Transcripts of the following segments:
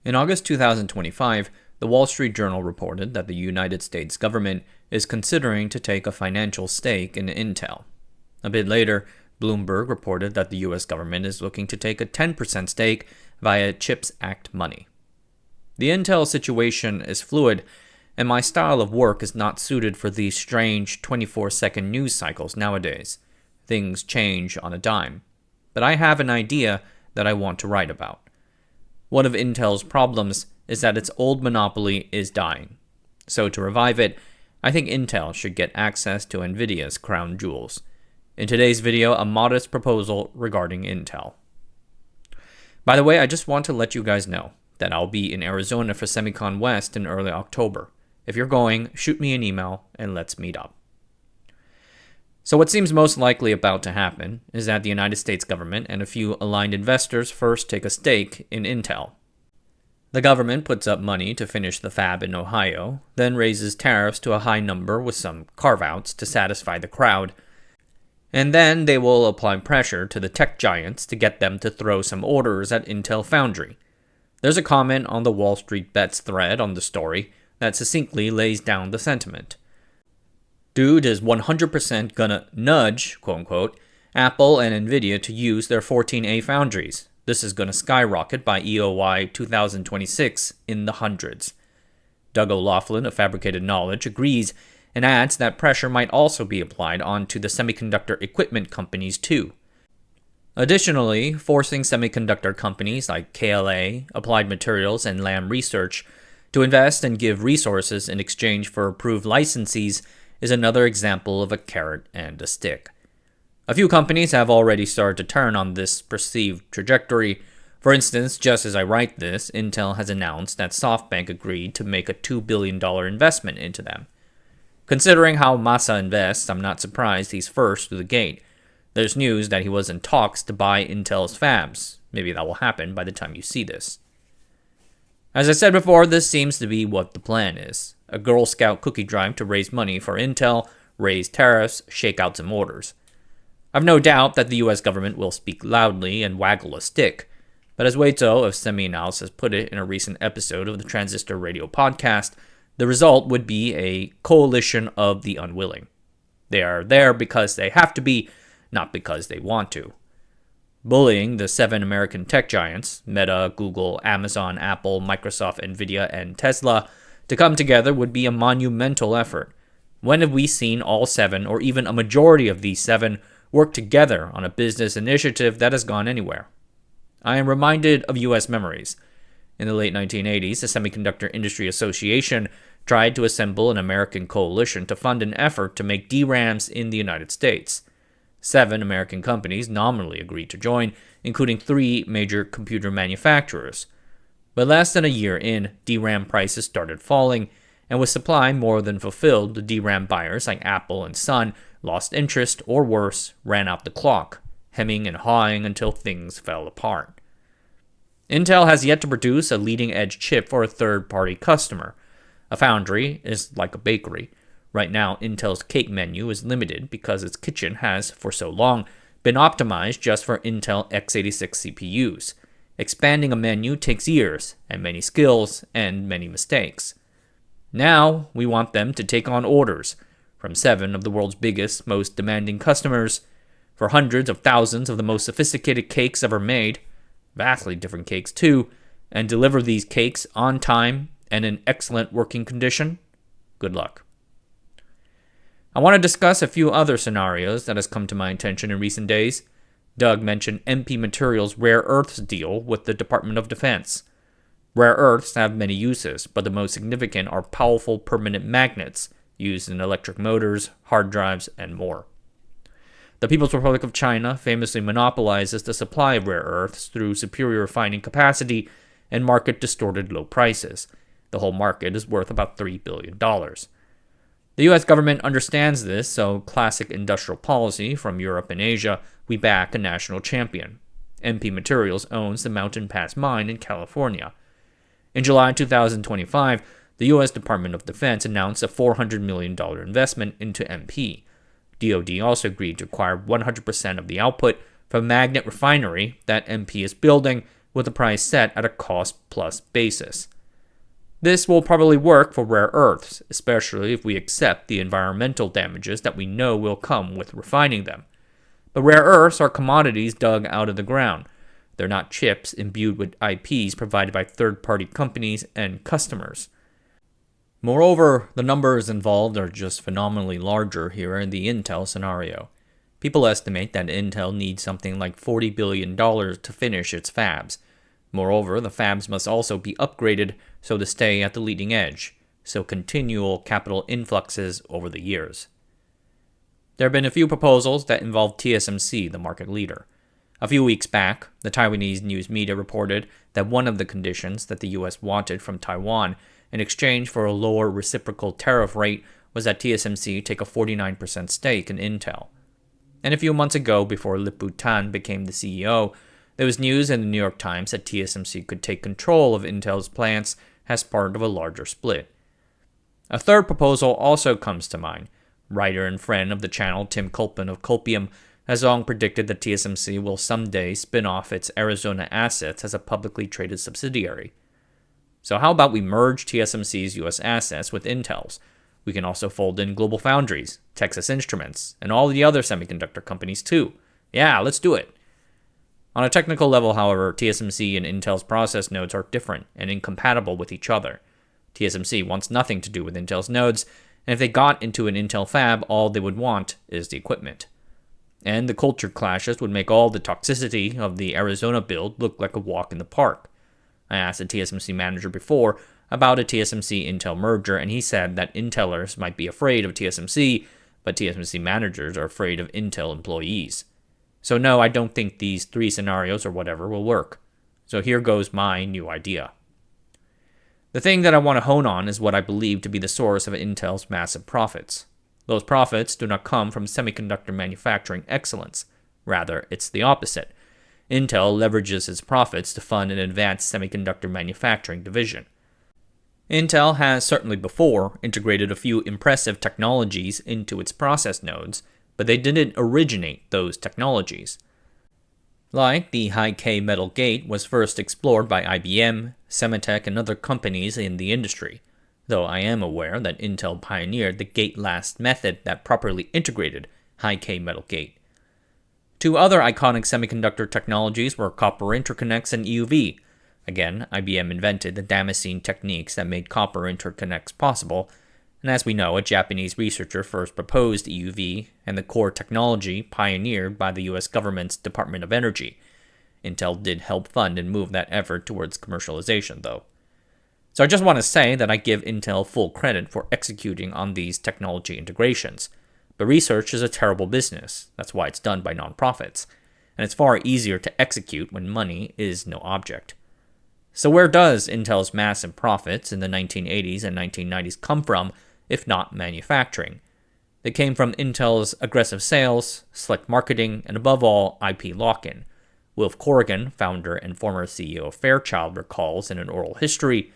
In August 2025, the Wall Street Journal reported that the United States government is considering to take a financial stake in Intel. A bit later, Bloomberg reported that the US government is looking to take a 10% stake via CHIPS Act money. The Intel situation is fluid, and my style of work is not suited for these strange 24-second news cycles nowadays. Things change on a dime. But I have an idea that I want to write about. One of Intel's problems is that its old monopoly is dying. So to revive it, I think Intel should get access to Nvidia's crown jewels. In today's video, a modest proposal regarding Intel. By the way, I just want to let you guys know that I'll be in Arizona for Semicon West in early October. If you're going, shoot me an email and let's meet up. So what seems most likely about to happen is that the United States government and a few aligned investors first take a stake in Intel. The government puts up money to finish the fab in Ohio, then raises tariffs to a high number with some carve-outs to satisfy the crowd, and then they will apply pressure to the tech giants to get them to throw some orders at Intel Foundry. There's a comment on the Wall Street Bets thread on the story that succinctly lays down the sentiment. Dude is 100% gonna nudge, quote-unquote, Apple and Nvidia to use their 14A foundries. This is gonna skyrocket by EOY 2026 in the hundreds. Doug O'Loughlin of Fabricated Knowledge agrees and adds that pressure might also be applied onto the semiconductor equipment companies too. Additionally, forcing semiconductor companies like KLA, Applied Materials, and Lam Research to invest and give resources in exchange for approved licensees is another example of a carrot and a stick. A few companies have already started to turn on this perceived trajectory. For instance, just as I write this, Intel has announced that SoftBank agreed to make a $2 billion investment into them. Considering how Masa invests, I'm not surprised he's first through the gate. There's news that he was in talks to buy Intel's fabs. Maybe that will happen by the time you see this. As I said before, this seems to be what the plan is. A Girl Scout cookie drive to raise money for Intel, raise tariffs, shake out some orders. I've no doubt that the US government will speak loudly and waggle a stick. But as Waito of Semi-Analysis put it in a recent episode of the Transistor Radio podcast, the result would be a coalition of the unwilling. They are there because they have to be, not because they want to. Bullying the 7 American tech giants, Meta, Google, Amazon, Apple, Microsoft, Nvidia, and Tesla, to come together would be a monumental effort. When have we seen all 7, or even a majority of these 7, work together on a business initiative that has gone anywhere? I am reminded of US memories. In the late 1980s, the Semiconductor Industry Association tried to assemble an American coalition to fund an effort to make DRAMs in the United States. 7 American companies nominally agreed to join, including 3 major computer manufacturers. But less than a year in, DRAM prices started falling, and with supply more than fulfilled, the DRAM buyers like Apple and Sun lost interest, or worse, ran out the clock, hemming and hawing until things fell apart. Intel has yet to produce a leading-edge chip for a third-party customer. A foundry is like a bakery. Right now, Intel's cake menu is limited because its kitchen has, for so long, been optimized just for Intel x86 CPUs. Expanding a menu takes years, and many skills, and many mistakes. Now, we want them to take on orders from 7 of the world's biggest, most demanding customers, for hundreds of thousands of the most sophisticated cakes ever made, vastly different cakes too, and deliver these cakes on time and in excellent working condition. Good luck. I want to discuss a few other scenarios that has come to my attention in recent days. Doug mentioned MP Materials' rare earths deal with the Department of Defense. Rare earths have many uses, but the most significant are powerful permanent magnets used in electric motors, hard drives, and more. The People's Republic of China famously monopolizes the supply of rare earths through superior refining capacity and market-distorted low prices. The whole market is worth about $3 billion. The US government understands this, so classic industrial policy from Europe and Asia, we back a national champion. MP Materials owns the Mountain Pass mine in California. In July 2025, the US Department of Defense announced a $400 million investment into MP. DoD also agreed to acquire 100% of the output from a magnet refinery that MP is building with the price set at a cost-plus basis. This will probably work for rare earths, especially if we accept the environmental damages that we know will come with refining them. But rare earths are commodities dug out of the ground. They're not chips imbued with IPs provided by third-party companies and customers. Moreover, the numbers involved are just phenomenally larger here in the Intel scenario. People estimate that Intel needs something like $40 billion to finish its fabs. Moreover, the fabs must also be upgraded so to stay at the leading edge, so continual capital influxes over the years. There have been a few proposals that involve TSMC, the market leader. A few weeks back, the Taiwanese news media reported that one of the conditions that the US wanted from Taiwan in exchange for a lower reciprocal tariff rate was that TSMC take a 49% stake in Intel. And a few months ago, before Lip-Bu Tan became the CEO, there was news in the New York Times that TSMC could take control of Intel's plants as part of a larger split. A third proposal also comes to mind. Writer and friend of the channel Tim Culpin of Culpium has long predicted that TSMC will someday spin off its Arizona assets as a publicly traded subsidiary. So how about we merge TSMC's US assets with Intel's? We can also fold in Global Foundries, Texas Instruments, and all the other semiconductor companies too. Yeah, let's do it. On a technical level, however, TSMC and Intel's process nodes are different and incompatible with each other. TSMC wants nothing to do with Intel's nodes, and if they got into an Intel fab, all they would want is the equipment. And the culture clashes would make all the toxicity of the Arizona build look like a walk in the park. I asked a TSMC manager before about a TSMC-Intel merger, and he said that Intelers might be afraid of TSMC, but TSMC managers are afraid of Intel employees. So no, I don't think these three scenarios or whatever will work. So here goes my new idea. The thing that I want to hone on is what I believe to be the source of Intel's massive profits. Those profits do not come from semiconductor manufacturing excellence. Rather, it's the opposite. Intel leverages its profits to fund an advanced semiconductor manufacturing division. Intel has certainly before integrated a few impressive technologies into its process nodes, but they didn't originate those technologies. Like the high-K metal gate was first explored by IBM, Semitech, and other companies in the industry, though I am aware that Intel pioneered the gate-last method that properly integrated high-K metal gate. Two other iconic semiconductor technologies were copper interconnects and EUV. Again, IBM invented the Damascene techniques that made copper interconnects possible, and as we know, a Japanese researcher first proposed EUV and the core technology pioneered by the US government's Department of Energy. Intel did help fund and move that effort towards commercialization, though. So I just want to say that I give Intel full credit for executing on these technology integrations. But research is a terrible business. That's why it's done by nonprofits. And it's far easier to execute when money is no object. So where does Intel's massive profits in the 1980s and 1990s come from, if not manufacturing? They came from Intel's aggressive sales, slick marketing, and above all, IP lock-in. Wilf Corrigan, founder and former CEO of Fairchild, recalls in an oral history,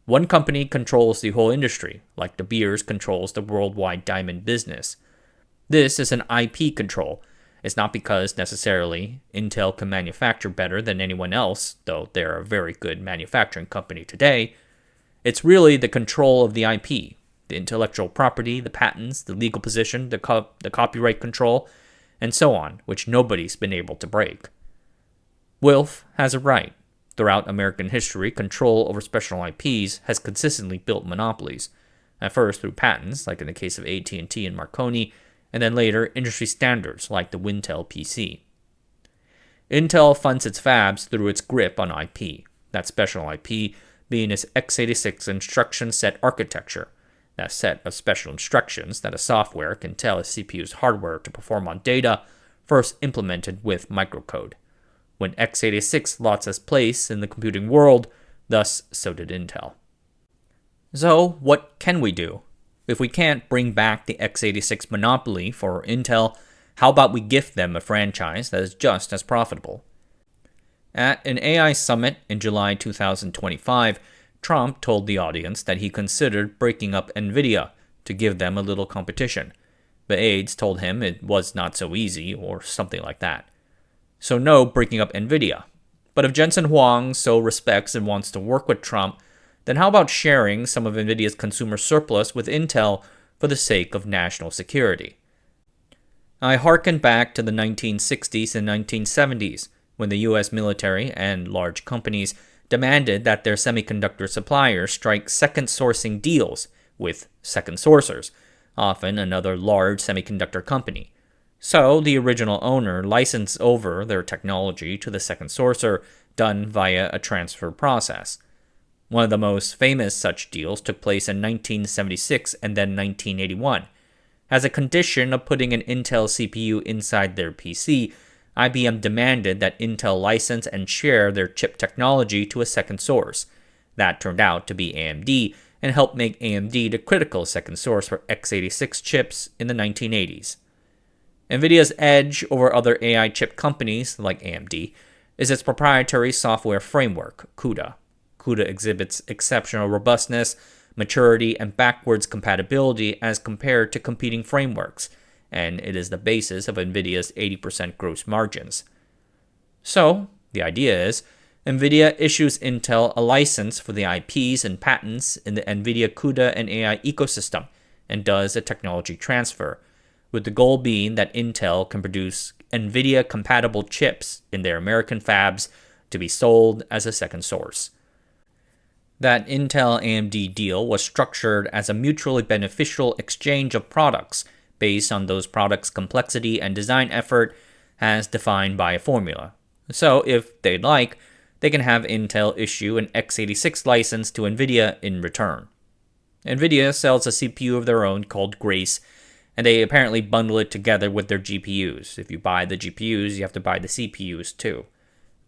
"One company controls the whole industry, like De Beers controls the worldwide diamond business. This is an IP control. It's not because necessarily Intel can manufacture better than anyone else, though they're a very good manufacturing company today. It's really the control of the IP, the intellectual property, the patents, the legal position, the copyright control, and so on, which nobody's been able to break." Wilf has a right. Throughout American history, control over special IPs has consistently built monopolies, at first through patents, like in the case of AT&T and Marconi, and then later industry standards like the Wintel PC. Intel funds its fabs through its grip on IP, that special IP being its x86 instruction set architecture, that set of special instructions that a software can tell a CPU's hardware to perform on data, first implemented with microcode. When x86 lost its place in the computing world, thus so did Intel. So, what can we do? If we can't bring back the x86 monopoly for Intel, how about we gift them a franchise that is just as profitable? At an AI summit in July 2025, Trump told the audience that he considered breaking up Nvidia to give them a little competition, but aides told him it was not so easy or something like that. So no breaking up Nvidia. But if Jensen Huang so respects and wants to work with Trump, then how about sharing some of Nvidia's consumer surplus with Intel for the sake of national security? I hearken back to the 1960s and 1970s, when the US military and large companies demanded that their semiconductor suppliers strike second sourcing deals with second sourcers, often another large semiconductor company. So the original owner licensed over their technology to the second sourcer, done via a transfer process. One of the most famous such deals took place in 1976 and then 1981. As a condition of putting an Intel CPU inside their PC, IBM demanded that Intel license and share their chip technology to a second source. That turned out to be AMD and helped make AMD the critical second source for x86 chips in the 1980s. Nvidia's edge over other AI chip companies like AMD is its proprietary software framework, CUDA. CUDA exhibits exceptional robustness, maturity, and backwards compatibility as compared to competing frameworks, and it is the basis of Nvidia's 80% gross margins. So, the idea is, Nvidia issues Intel a license for the IPs and patents in the Nvidia CUDA and AI ecosystem and does a technology transfer, with the goal being that Intel can produce Nvidia-compatible chips in their American fabs to be sold as a second source. That Intel-AMD deal was structured as a mutually beneficial exchange of products based on those products' complexity and design effort as defined by a formula. So, if they'd like, they can have Intel issue an x86 license to Nvidia in return. Nvidia sells a CPU of their own called Grace, and they apparently bundle it together with their GPUs. If you buy the GPUs, you have to buy the CPUs too.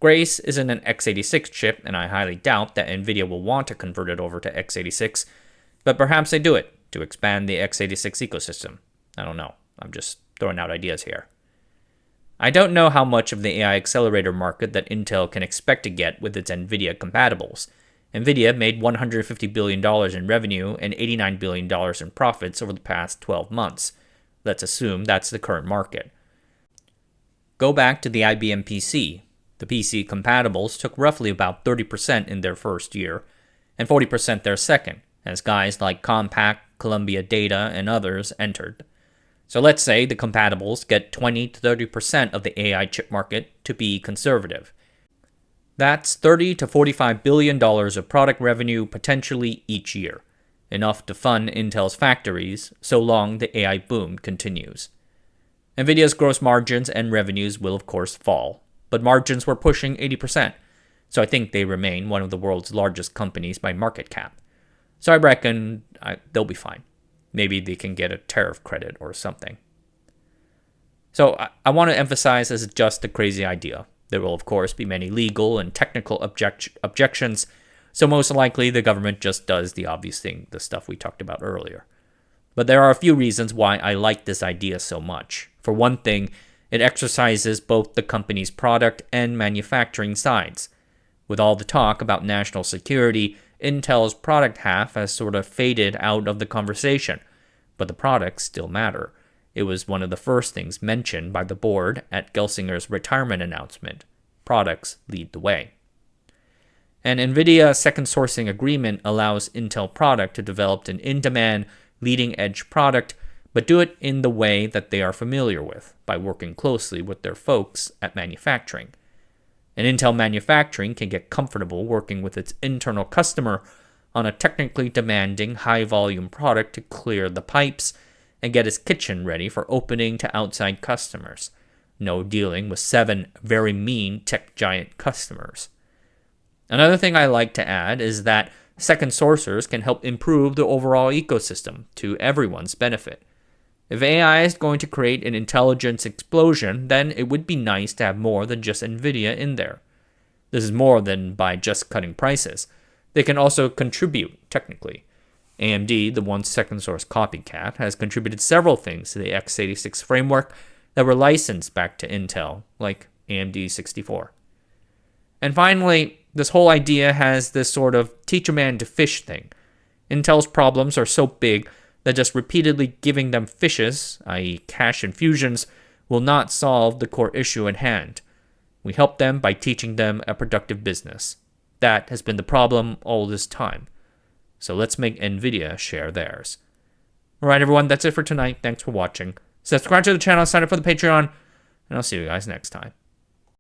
Grace isn't an x86 chip, and I highly doubt that Nvidia will want to convert it over to x86, but perhaps they do it to expand the x86 ecosystem. I don't know. I'm just throwing out ideas here. I don't know how much of the AI accelerator market that Intel can expect to get with its Nvidia compatibles. Nvidia made $150 billion in revenue and $89 billion in profits over the past 12 months. Let's assume that's the current market. Go back to the IBM PC. The PC compatibles took roughly about 30% in their first year, and 40% their second, as guys like Compaq, Columbia Data, and others entered. So let's say the compatibles get 20 to 30% of the AI chip market to be conservative. That's $30 to $45 billion of product revenue potentially each year, enough to fund Intel's factories so long the AI boom continues. Nvidia's gross margins and revenues will of course fall, but margins were pushing 80%, so I think they remain one of the world's largest companies by market cap. So I reckon they'll be fine. Maybe they can get a tariff credit or something. So I want to emphasize this is just a crazy idea. There will, of course, be many legal and technical objections, so most likely the government just does the obvious thing, the stuff we talked about earlier. But there are a few reasons why I like this idea so much. For one thing, it exercises both the company's product and manufacturing sides. With all the talk about national security, Intel's product half has sort of faded out of the conversation, but the products still matter. It was one of the first things mentioned by the board at Gelsinger's retirement announcement. Products lead the way. An Nvidia second sourcing agreement allows Intel product to develop an in-demand, leading-edge product, but do it in the way that they are familiar with, by working closely with their folks at manufacturing. And Intel manufacturing can get comfortable working with its internal customer on a technically demanding high-volume product to clear the pipes and get its kitchen ready for opening to outside customers. No dealing with 7 very mean tech giant customers. Another thing I like to add is that second sourcers can help improve the overall ecosystem to everyone's benefit. If AI is going to create an intelligence explosion, then it would be nice to have more than just Nvidia in there. This is more than by just cutting prices. They can also contribute, technically. AMD, the once second source copycat, has contributed several things to the x86 framework that were licensed back to Intel, like AMD 64. And finally, this whole idea has this sort of teach a man to fish thing. Intel's problems are so big that just repeatedly giving them fishes, i.e. cash infusions, will not solve the core issue at hand. We help them by teaching them a productive business. That has been the problem all this time. So let's make Nvidia share theirs. Alright everyone, that's it for tonight. Thanks for watching. Subscribe to the channel, sign up for the Patreon, and I'll see you guys next time.